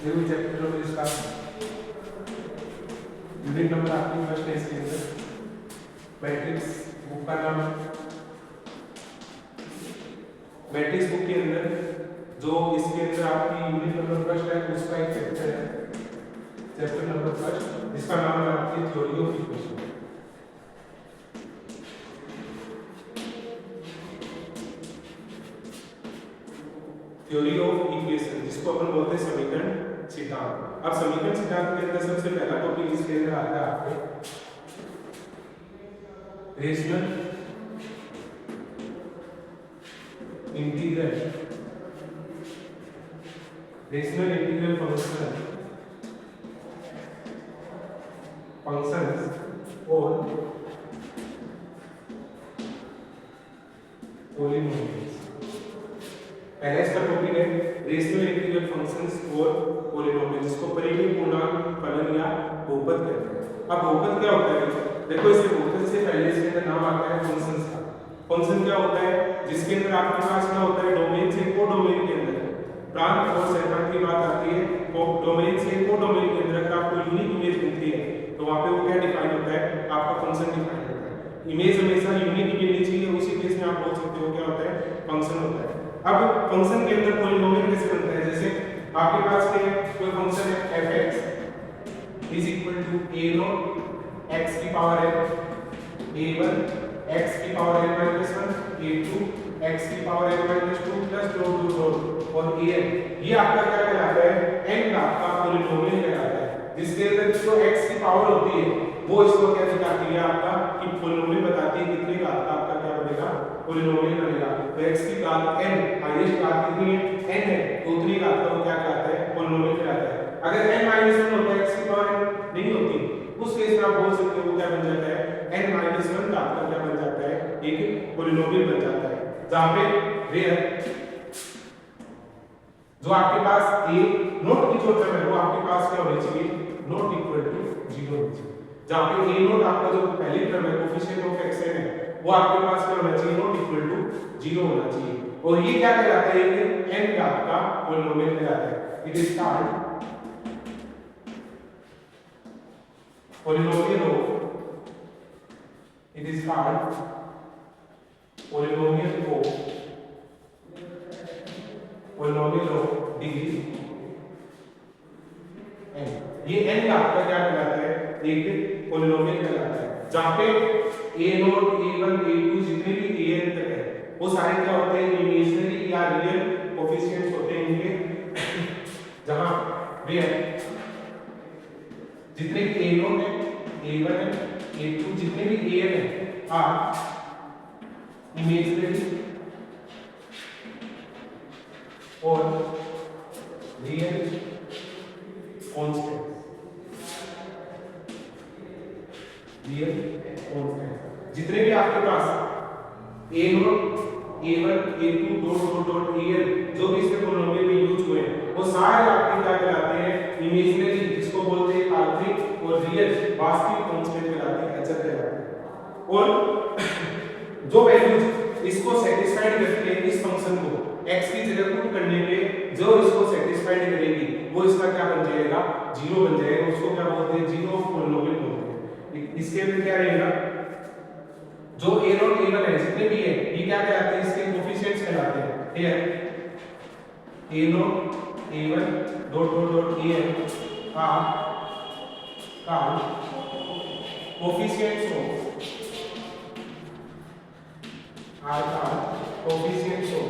देखो chapter number इसका unit number आपकी फर्स्ट है इसके अंदर मैट्रिक्स बुक का नाम मैट्रिक्स बुक के अंदर जो इसके अंदर आपकी यूनिट नंबर फर्स्ट है उसका एक चैप्टर है चैप्टर नंबर फर्स्ट जिसका नाम है आपकी theory of equation. Theory of equation जिसको अपन बोलते हैं समीकरण सिद्धांत। अब समीकरण सिद्धांत के अंदर सबसे पहला टॉपिक इसके अंदर आता है आपके रेशनल इंटीग्रल फंक्शंस और पॉलिनोमियल्स। पहला इसका टॉपिक है रेशनल इंटीग्रल फंक्शंस और पॉलिनोमियल जिसको परिमित पूर्णांक फलन या बहुपद कहते हैं। अब बहुपद क्या होता है? देखो इसके बहुपद से पहले इसके अंदर नाम आता है फंक्शंस का। फंक्शन क्या होता है? जिसके अंदर आपके पास क्या होता है डोमेन से कोडोमेन के अंदर प्रांत और सेगमेंट की बात आती है। तो डोमेन से कोडोमेन के अंदर अगर आपको यूनिक इमेज मिलती है तो वहां पे वो क्या डिफाइन होता है? आपका फंक्शन डिफाइन होता है। इमेज हमेशा यूनिक मिलनी चाहिए, उसी केस में आप बोल सकते हो क्या होता है? फंक्शन होता है। अब फंक्शन के अंदर पॉलिनोमियल कैसे बनता है? जैसे आपके पास क्या है? कोई फंक्शन है fx is equal to a0 x की पावर n a1 x की power n minus 1 a2 x की power n minus 2 plus dot dot dot और an ये आपका क्या कहलाता है? n का आपका पॉलिनोमियल कहलाता है जिसके अंदर जो x की पावर होती है वो इसको क्या दिखाती है आपका कि पॉलिनोमियल बताती है कितने का आपका क्या बनेगा? पॉलिनोमियल बनेगा। तो x की घात n हाईएस्ट घात कितनी है? n है तो उतनी घात का वो क्या कहलाता है? पॉलिनोमियल कहलाता है। अगर n माइनस 1 होता है x की पावर n नहीं होती उस केस में आप बोल सकते हो क्या बन जाता है? n माइनस 1 घात का क्या बन जाता है? एक पॉलिनोमियल बन जाता है जहां पे वेयर जो आपके पास a नॉट की जो टर्म है वो आपके पास क्या होनी चाहिए? नॉट इक्वल टू 0 होनी चाहिए। जहां पे a नॉट आपका जो पहली टर्म है कोएफिशिएंट ऑफ xn है वो आपके पास क्या होना चाहिए? नॉट इक्वल टू 0 होना चाहिए। और ये क्या कहलाता है? ये n का आपका पॉलिनोमियल कहलाता है। It is called polynomial of it is called polynomial of degree n। ये n का आपका क्या कहलाता है? एक पॉलिनोमियल कहलाता है जहां पे a0 a1 a2 जितने भी an तक है वो सारे क्या होते हैं? इमेजिनरी या रियल कोएफिशिएंट्स होते हैं इनके जहां वे जितने भी a0 है a1 है a2 जितने भी an है आर इमेजिनरी और रियल कांस्टेंट जितने भी आपके पास a0 a1 a2 dot dot an जो भी इसके पॉलिनोमियल में यूज हुए हैं वो सारे आपके क्या कहलाते हैं? इमेजिनरी जिसको बोलते हैं काल्पनिक और रियल वास्तविक कांस्टेंट कहलाते हैं एचआर कहलाते हैं। और जो वैल्यूज इसको सेटिस्फाइड करती है इस फंक्शन को x की जगह पुट करने पे जो इसको सेटिस्फाइड करेगी वो इसका क्या बन जाएगा? 0 बन जाएगा। उसको क्या बोलते हैं? जीरो ऑफ पॉलिनोमियल बोलते हैं। इसके अंदर क्या रहेगा? जो a0 a1 है जितने भी है ये क्या कहलाते हैं? इसके कोएफिशिएंट्स कहलाते हैं। Here a0 a1 dot dot dot an are called coefficients of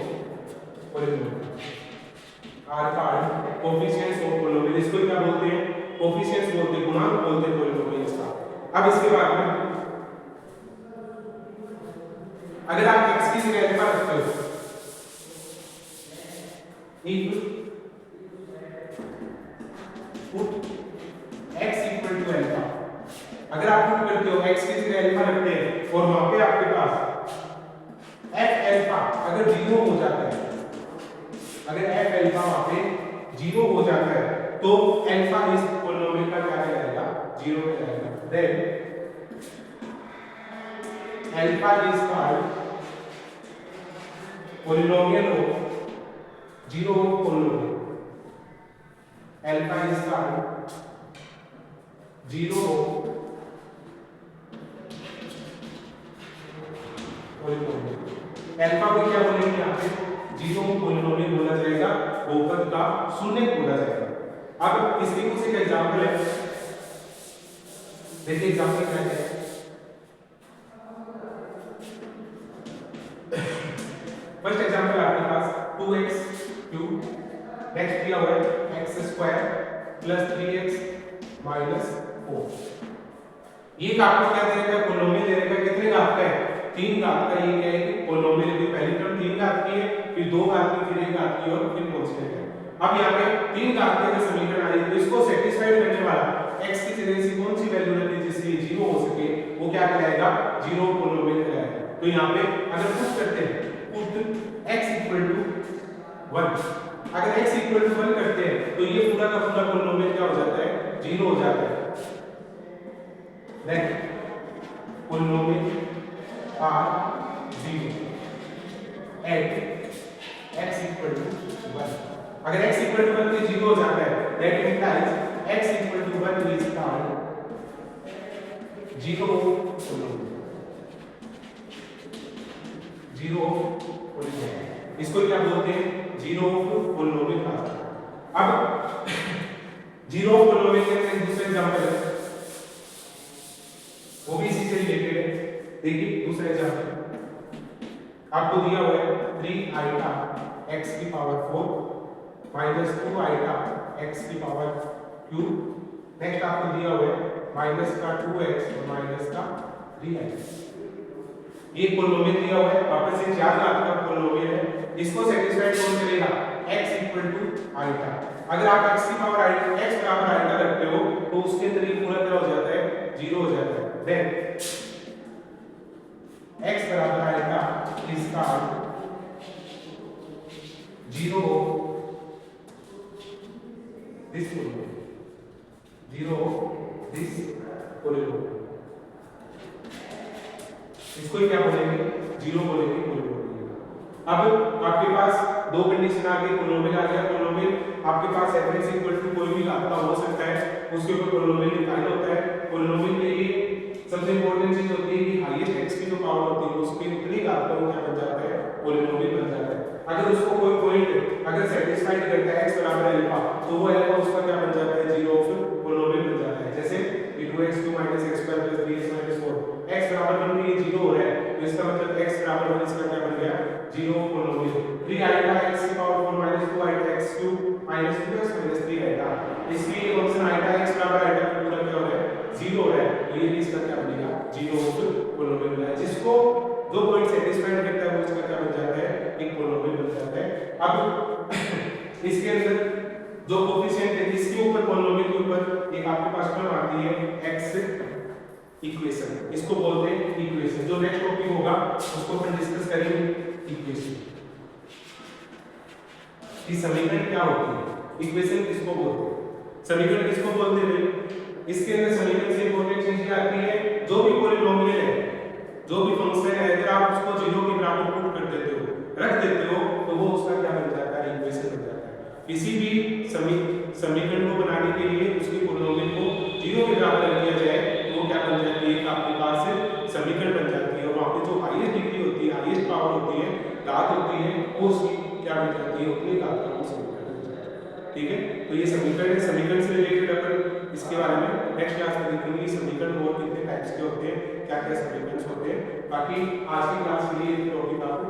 polynomial इसको क्या बोलते हैं? कोएफिशिएंट्स बोलते हैं, गुणांक बोलते हैं पॉलिनोमियल्स का। अब इसके बाद में अगर आप x की जगह अल्फा रखते हो put x equal to alpha, अगर आप पुट करते हो x की जगह अल्फा रखते हैं और वहां पे आपके पास f अल्फा अगर 0 हो जाता है, अगर f अल्फा वहां पे 0 हो जाता है तो अल्फा इस पॉलिनोमियल का क्या कहलाएगा? 0 कहलाएगा। Then alpha is called polynomial of 0 polynomial alpha इसका 0 अल्फा को क्या बोलेंगे यहाँ पे 0 पॉलिनोमियल बोला जाएगा, बहुपद का शून्यक बोला जाएगा। अब इसके कुछ एक एग्जांपल है, देखिए एग्जांपल क्या है। फर्स्ट एग्जांपल आपके पास 2x क्यूब, नेक्स्ट दिया हुआ है x square plus 3x minus 4। ये आपको क्या दे देगा, पॉलिनोमियल दे देगा, कितने घात का है, 3 घात का। ये क्या है कि पॉलिनोमियल की पहली टर्म 3 घात की है, फिर 2 घात की, फिर 1 घात की और फिर कांस्टेंट है। अब यहाँ पे 3 घात के अगर समीकरण आ जाए तो इसको सेटिस्फाइड करने वाला x की जगह से कौन सी वैल्यू रखनी जिससे 0 हो सके, वो क्या कहलाएगा, 0 पॉलिनोमियल कहलाएगा। तो यहाँ पे अगर पुट करते हैं, पुट x इक्वल टू 1, अगर x इक्वल टू 1 करते हैं तो ये पूरा का पूरा पॉलिनोमियल क्या हो जाता है, 0 हो जाता है। Then polynomial are 0 at x equal to 1। अगर x इक्वल टू 1 पे 0 हो जाता है, that implies x equal to 1 is called 0 polynomial. इसको क्या बोलते हैं, 0 पॉलिनोमियल का। अब 0 पॉलिनोमियल के दूसरा एग्जांपल है, वो भी इसी से रिलेटेड है। देखिए दूसरा एग्जांपल आपको दिया हुआ है 3 आइटा x की पावर 4 माइनस 2 आइटा x की पावर क्यूब। नेक्स्ट आपको दिया हुआ है माइनस का 2x और माइनस का 3x। ये पॉलिनोमियल दिया हुआ है, वापस से 4 घात का पॉलिनोमियल है। इसको सेटिस्फाइड कौन करेगा, x इक्वल टू आइटा। अगर आप x की पावर आइटा, x बराबर आइटा रखते हो तो उसके अंदर ये पूरा क्या हो जाता है, 0 हो जाता है। देन x बराबर आइटा इसका 0 दिस पॉलिनोमियल, 0 दिस पॉलिनोमियल। इसको क्या बोलेंगे, 0 बोलेंगे पॉलिनोमियल। अब आपके पास दो कंडीशन आ गई, पॉलिनोमियल आ गया। पॉलिनोमियल आपके पास f(x) इक्वल टू कोई भी घात का हो सकता है, उसके ऊपर पॉलिनोमियल डिफाइन होता है। पॉलिनोमियल के लिए सबसे इंपॉर्टेंट चीज होती है कि हाईएस्ट x की जो पावर होती है उसकी उतनी घात का वो क्या बन जाता है, पॉलिनोमियल बन जाता है। अगर उसको कोई पॉइंट अगर सेटिस्फाइड करता है x बराबर अल्फा, तो वो अल्फा उसका क्या बन जाता है, 0 पॉलिनोमियल बन जाता है। जैसे 2x2 - x² + 3x - 4, x बराबर 1 पे ये 0 हो रहा है, तो इसका मतलब x बराबर 1 इसका क्या बन गया, 0 पॉलिनोमियल। 3 आइटा x की power 4 - 2 eta x³ - 2x - 3 eta, इसलिए ये फंक्शन आइटा x बराबर आइटा का पूरा क्या हो रहा है, 0 हो रहा है। तो ये भी इसका क्या बनेगा, 0 पॉलिनोमियल बना है। जिसको दो पॉइंट सेटिस्फाइड करता है वो इसका क्या बन जाता है, एक पॉलिनोमियल बन जाता है। अब इसके अंदर जो कोफिशिएंट है, इसके ऊपर पॉलिनोमियल के ऊपर एक आपके पास टर्म आती है x इक्वेशन, इसको बोलते हैं इक्वेशन। जो नेक्स्ट टॉपिक होगा उसको अपन डिस्कस करेंगे, इक्वेशन की समीकरण क्या होती है, इक्वेशन किसको बोलते हैं, समीकरण किसको बोलते हैं। इसके अंदर समीकरण से इंपॉर्टेंट चीज ये आती है, जो भी पॉलिनोमियल है, जो भी फंक्शन है, अगर आप उसको 0 के बराबर पुट कर देते हो, रख देते हो, तो वो उसका क्या बन जाता है, इक्वेशन बन जाता है। किसी भी समीकरण को बनाने के लिए उसके पॉलिनोमियल को 0 के बराबर रख दिया जाए तो वो क्या बन जाती है, आपके पास समीकरण बन जाती है। और वहाँ पे जो हाईएस्ट डिग्री होती है, हाईएस्ट पावर होती है, घात होती है, वो उसकी क्या बन जाती है, उतनी घात का वो समीकरण बन जाता है। ठीक है, तो ये समीकरण है। समीकरण से रिलेटेड अपन इसके बारे में नेक्स्ट क्लास में देखेंगे, समीकरण और कितने टाइप्स के होते हैं, क्या क्या समीकरण होते हैं। बाकी आज की क्लास के लिए टॉपिक आपको